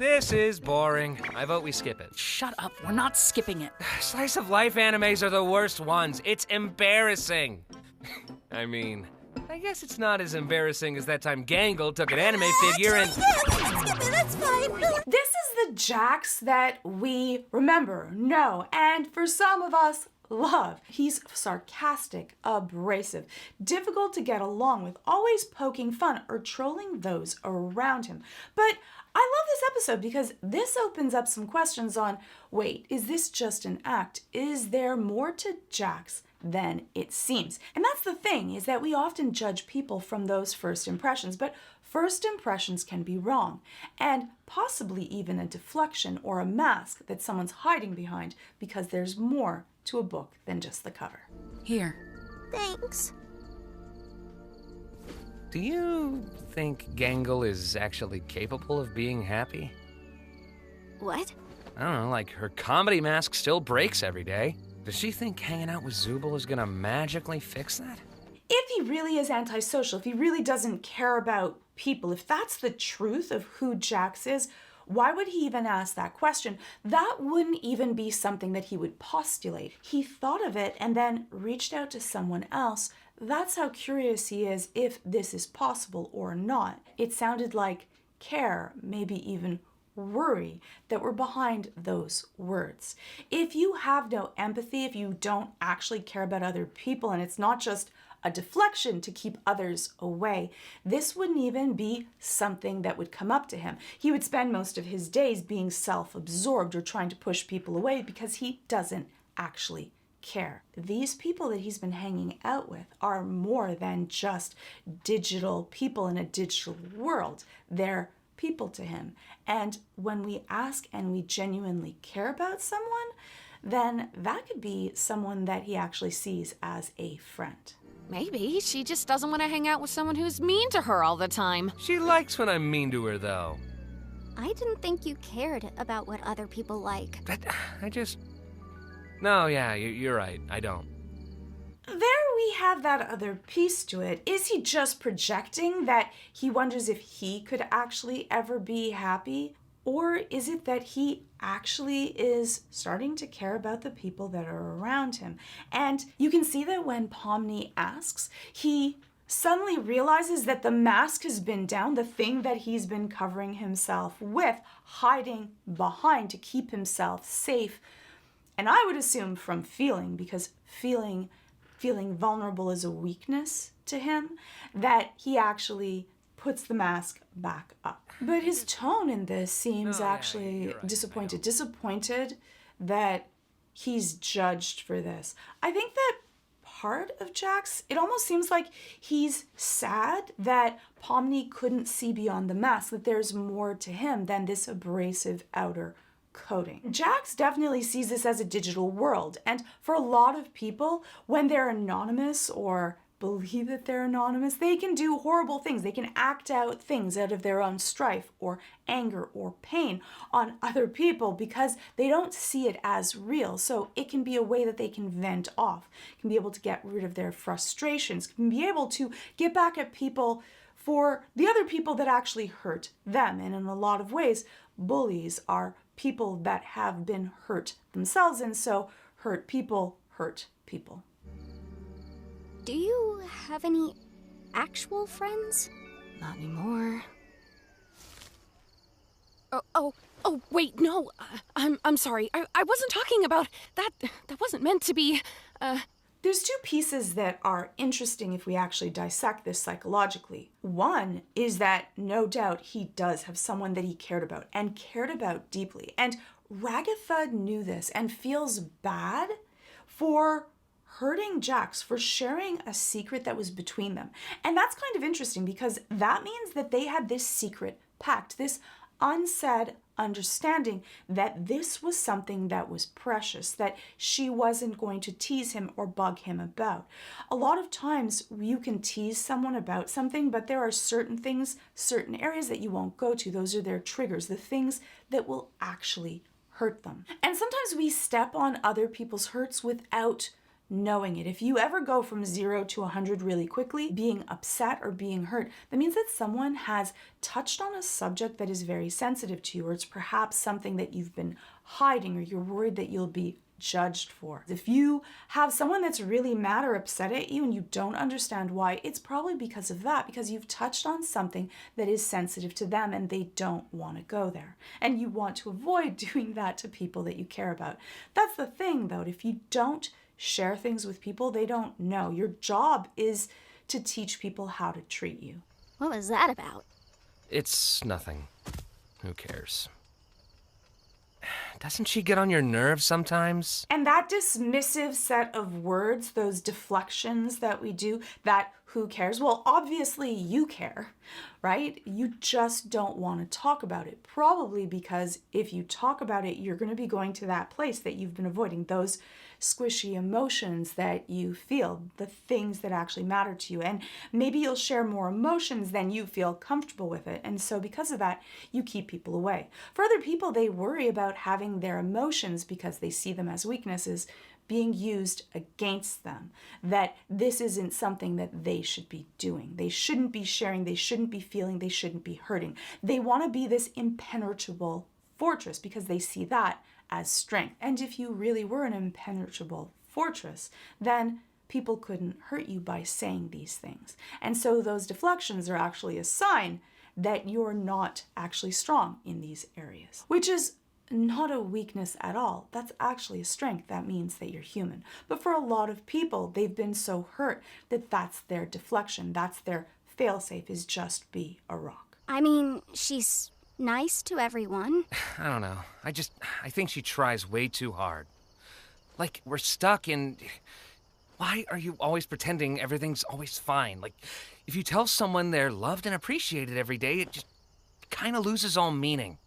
This is boring. I vote we skip it. Shut up, we're not skipping it. Slice of life animes are the worst ones. It's embarrassing. I mean, I guess it's not as embarrassing as that time Gangle took an anime figure and... That's fine. This is the Jax that we remember, know, and for some of us, love. He's sarcastic, abrasive, difficult to get along with, always poking fun or trolling those around him. But I love this episode because this opens up some questions on, wait, is this just an act? Is there more to Jax than it seems? And that's the thing, is that we often judge people from those first impressions, but first impressions can be wrong, and possibly even a deflection or a mask that someone's hiding behind because there's more to a book than just the cover. Here. Thanks. Do you think Gangle is actually capable of being happy? What? I don't know, like her comedy mask still breaks every day. Does she think hanging out with Zubul is gonna magically fix that? If he really is antisocial, if he really doesn't care about people, if that's the truth of who Jax is, why would he even ask that question? That wouldn't even be something that he would postulate. He thought of it and then reached out to someone else. That's how curious he is if this is possible or not. It sounded like care, maybe even worry, that were behind those words. If you have no empathy, if you don't actually care about other people, and it's not just a deflection to keep others away, this wouldn't even be something that would come up to him. He would spend most of his days being self-absorbed or trying to push people away because he doesn't actually care. These people that he's been hanging out with are more than just digital people in a digital world. They're people to him. And when we ask and we genuinely care about someone, then that could be someone that he actually sees as a friend. Maybe she just doesn't want to hang out with someone who's mean to her all the time. She likes when I'm mean to her, though. I didn't think you cared about what other people like. No, yeah, you're right. I don't. There we have that other piece to it. Is he just projecting that he wonders if he could actually ever be happy? Or is it that he actually is starting to care about the people that are around him? And you can see that when Pomni asks, he suddenly realizes that the mask has been down, the thing that he's been covering himself with, hiding behind to keep himself safe. And I would assume from feeling, because feeling vulnerable is a weakness to him, that he actually puts the mask back up. But his tone in this seems actually disappointed. Disappointed that he's judged for this. I think that part of Jax, it almost seems like he's sad that Pomni couldn't see beyond the mask, that there's more to him than this abrasive outer coating. Jax definitely sees this as a digital world, and for a lot of people, when they're anonymous or believe that they're anonymous, they can do horrible things. They can act out things out of their own strife or anger or pain on other people because they don't see it as real. So it can be a way that they can vent off, can be able to get rid of their frustrations, can be able to get back at people for the other people that actually hurt them. And in a lot of ways, bullies are people that have been hurt themselves, and so hurt people hurt people. Do you have any actual friends? Not anymore. Oh, wait, no. I'm sorry. I wasn't talking about that. That wasn't meant to be, There's two pieces that are interesting if we actually dissect this psychologically. One is that no doubt he does have someone that he cared about and cared about deeply. And Ragatha knew this and feels bad for hurting Jax, for sharing a secret that was between them. And that's kind of interesting because that means that they had this secret pact, this unsaid understanding that this was something that was precious, that she wasn't going to tease him or bug him about. A lot of times you can tease someone about something, but there are certain things, certain areas that you won't go to. Those are their triggers, the things that will actually hurt them. And sometimes we step on other people's hurts without knowing it. If you ever go from 0 to 100 really quickly, being upset or being hurt, that means that someone has touched on a subject that is very sensitive to you, or it's perhaps something that you've been hiding or you're worried that you'll be judged for. If you have someone that's really mad or upset at you and you don't understand why, it's probably because of that, because you've touched on something that is sensitive to them and they don't want to go there. And you want to avoid doing that to people that you care about. That's the thing though, if you don't share things with people, they don't know. Your job is to teach people how to treat you. What was that about? It's nothing. Who cares? Doesn't she get on your nerves sometimes? And that dismissive set of words, those deflections that we do, that who cares? Well, obviously you care, right? You just don't want to talk about it. Probably because if you talk about it, you're going to be going to that place that you've been avoiding, those squishy emotions that you feel, the things that actually matter to you. And maybe you'll share more emotions than you feel comfortable with it. And so because of that, you keep people away. For other people, they worry about having their emotions, because they see them as weaknesses, being used against them, that this isn't something that they should be doing. They shouldn't be sharing, they shouldn't be feeling, they shouldn't be hurting. They want to be this impenetrable fortress because they see that as strength. And if you really were an impenetrable fortress, then people couldn't hurt you by saying these things. And so those deflections are actually a sign that you're not actually strong in these areas, which is not a weakness at all. That's actually a strength. That means that you're human. But for a lot of people, they've been so hurt that that's their deflection. That's their failsafe, is just be a rock. I mean, she's nice to everyone. I don't know. I think she tries way too hard. Like, we're stuck in... Why are you always pretending everything's always fine? Like, if you tell someone they're loved and appreciated every day, it just kind of loses all meaning.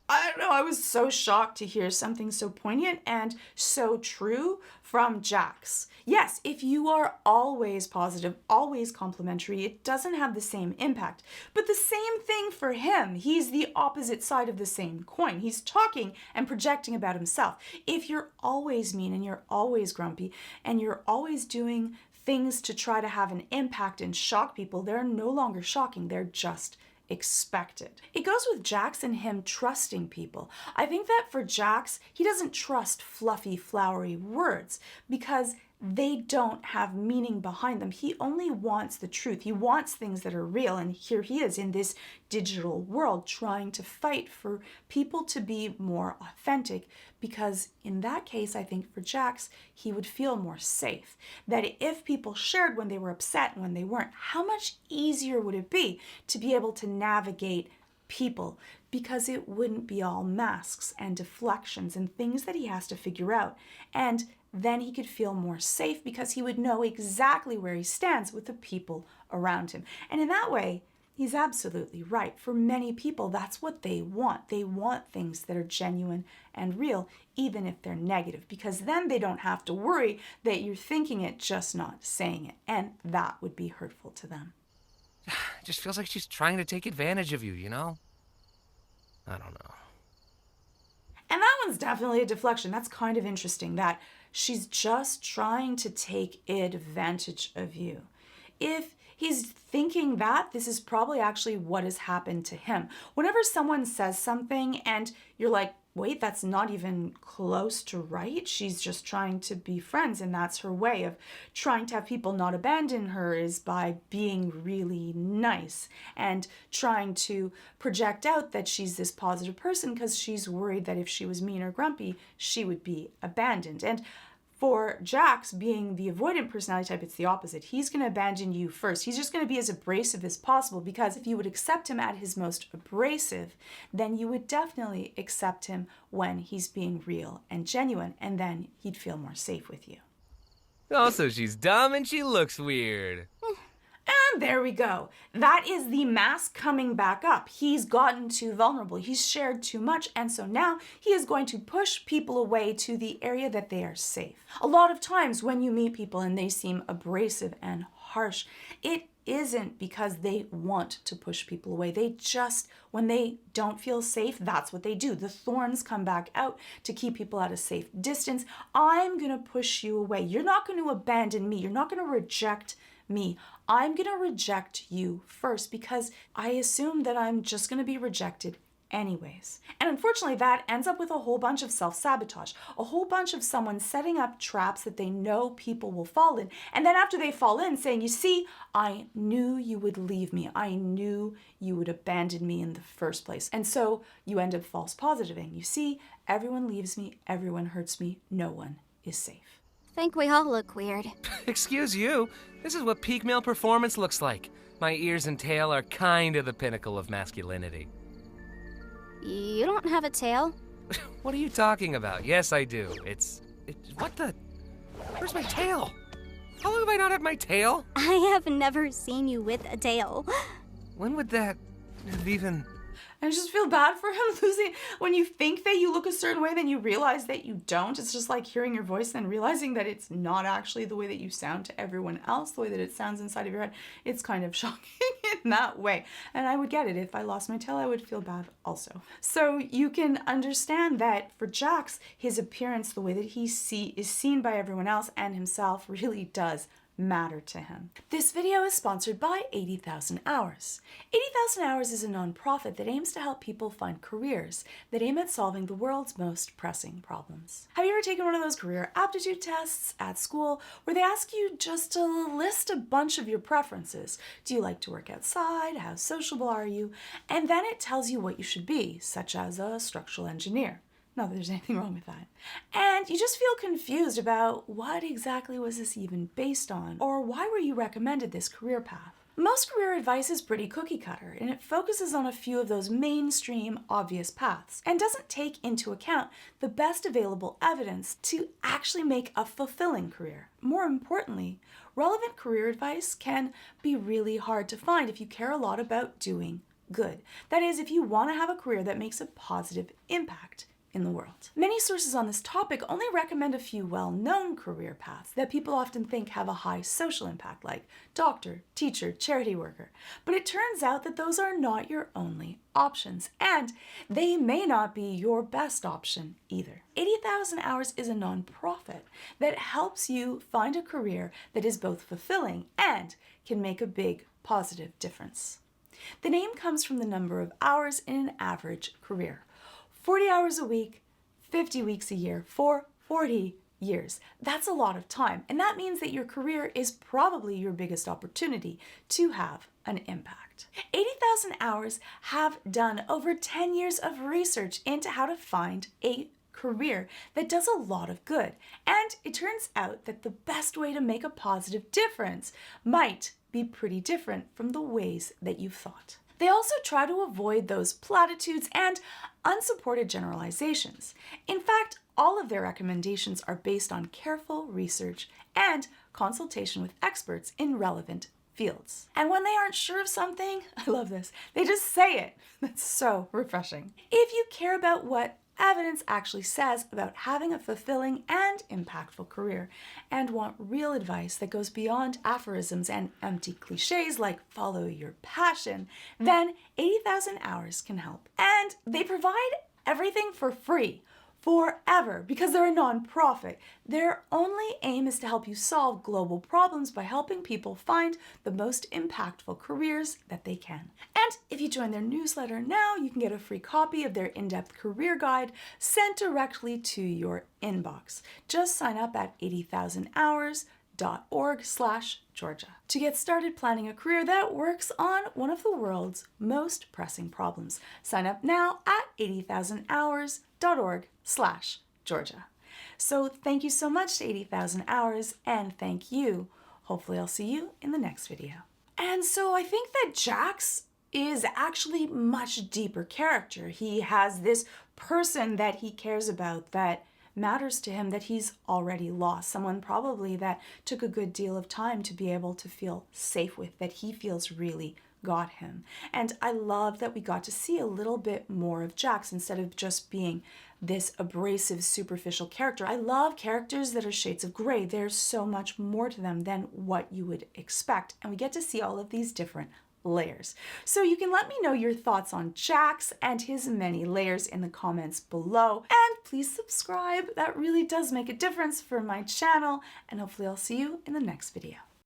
I don't know, I was so shocked to hear something so poignant and so true from Jax. Yes, if you are always positive, always complimentary, it doesn't have the same impact. But the same thing for him. He's the opposite side of the same coin. He's talking and projecting about himself. If you're always mean and you're always grumpy and you're always doing things to try to have an impact and shock people, they're no longer shocking, they're just expected. It goes with Jax and him trusting people. I think that for Jax, he doesn't trust fluffy, flowery words because they don't have meaning behind them. He only wants the truth. He wants things that are real. And here he is in this digital world trying to fight for people to be more authentic, because in that case, I think for Jax, he would feel more safe. That if people shared when they were upset and when they weren't, how much easier would it be to be able to navigate people, because it wouldn't be all masks and deflections and things that he has to figure out. And then he could feel more safe because he would know exactly where he stands with the people around him. And in that way, he's absolutely right. For many people, that's what they want. They want things that are genuine and real, even if they're negative, because then they don't have to worry that you're thinking it, just not saying it. And that would be hurtful to them. It just feels like she's trying to take advantage of you, you know? I don't know. And that one's definitely a deflection. That's kind of interesting, that she's just trying to take advantage of you. If he's thinking that, this is probably actually what has happened to him. Whenever someone says something and you're like, wait, that's not even close to right. She's just trying to be friends, and that's her way of trying to have people not abandon her, is by being really nice and trying to project out that she's this positive person because she's worried that if she was mean or grumpy, she would be abandoned. And for Jax, being the avoidant personality type, it's the opposite. He's going to abandon you first. He's just going to be as abrasive as possible, because if you would accept him at his most abrasive, then you would definitely accept him when he's being real and genuine, and then he'd feel more safe with you. Also, she's dumb and she looks weird. And there we go. That is the mask coming back up. He's gotten too vulnerable. He's shared too much. And so now he is going to push people away to the area that they are safe. A lot of times when you meet people and they seem abrasive and harsh, it isn't because they want to push people away. They just, when they don't feel safe, that's what they do. The thorns come back out to keep people at a safe distance. I'm going to push you away. You're not going to abandon me. You're not going to reject me. I'm going to reject you first because I assume that I'm just going to be rejected anyways. And unfortunately, that ends up with a whole bunch of self-sabotage, a whole bunch of someone setting up traps that they know people will fall in. And then after they fall in, saying, you see, I knew you would leave me. I knew you would abandon me in the first place. And so you end up false positiving. You see, everyone leaves me, everyone hurts me, no one is safe. Think we all look weird. Excuse you. This is what peak male performance looks like. My ears and tail are kind of the pinnacle of masculinity. You don't have a tail. What are you talking about? Yes, I do. What the? Where's my tail? How long have I not had my tail? I have never seen you with a tail. When would that have even... I just feel bad for him losing. When you think that you look a certain way, then you realize that you don't. It's just like hearing your voice and realizing that it's not actually the way that you sound to everyone else, the way that it sounds inside of your head. It's kind of shocking in that way. And I would get it. If I lost my tail, I would feel bad also. So you can understand that for Jax, his appearance, the way that he is seen by everyone else and himself really does matter to him. This video is sponsored by 80,000 Hours. 80,000 Hours is a nonprofit that aims to help people find careers that aim at solving the world's most pressing problems. Have you ever taken one of those career aptitude tests at school where they ask you just to list a bunch of your preferences? Do you like to work outside? How sociable are you? And then it tells you what you should be, such as a structural engineer. Not that there's anything wrong with that. And you just feel confused about what exactly was this even based on, or why were you recommended this career path? Most career advice is pretty cookie cutter, and it focuses on a few of those mainstream, obvious paths, and doesn't take into account the best available evidence to actually make a fulfilling career. More importantly, relevant career advice can be really hard to find if you care a lot about doing good. That is, if you want to have a career that makes a positive impact in the world. Many sources on this topic only recommend a few well-known career paths that people often think have a high social impact, like doctor, teacher, charity worker. But it turns out that those are not your only options, and they may not be your best option either. 80,000 Hours is a nonprofit that helps you find a career that is both fulfilling and can make a big positive difference. The name comes from the number of hours in an average career. 40 hours a week, 50 weeks a year for 40 years. That's a lot of time. And that means that your career is probably your biggest opportunity to have an impact. 80,000 Hours have done over 10 years of research into how to find a career that does a lot of good. And it turns out that the best way to make a positive difference might be pretty different from the ways that you've thought. They also try to avoid those platitudes and unsupported generalizations. In fact, all of their recommendations are based on careful research and consultation with experts in relevant fields. And when they aren't sure of something, I love this, they just say it. That's so refreshing. If you care about what evidence actually says about having a fulfilling and impactful career and want real advice that goes beyond aphorisms and empty cliches like follow your passion, then 80,000 Hours can help. And they provide everything for free. Forever, because they're a nonprofit. Their only aim is to help you solve global problems by helping people find the most impactful careers that they can. And if you join their newsletter now, you can get a free copy of their in-depth career guide sent directly to your inbox. Just sign up at 80,000hours.org/Georgia to get started planning a career that works on one of the world's most pressing problems. Sign up now at 80,000hours.org/Georgia. So thank you so much to 80,000 Hours, and thank you. Hopefully I'll see you in the next video. And so I think that Jax is actually much deeper character. He has this person that he cares about that matters to him that he's already lost. Someone probably that took a good deal of time to be able to feel safe with, that he feels really got him. And I love that we got to see a little bit more of Jax instead of just being this abrasive, superficial character. I love characters that are shades of gray. There's so much more to them than what you would expect. And we get to see all of these different layers. So you can let me know your thoughts on Jax and his many layers in the comments below. And please subscribe. That really does make a difference for my channel. And hopefully I'll see you in the next video.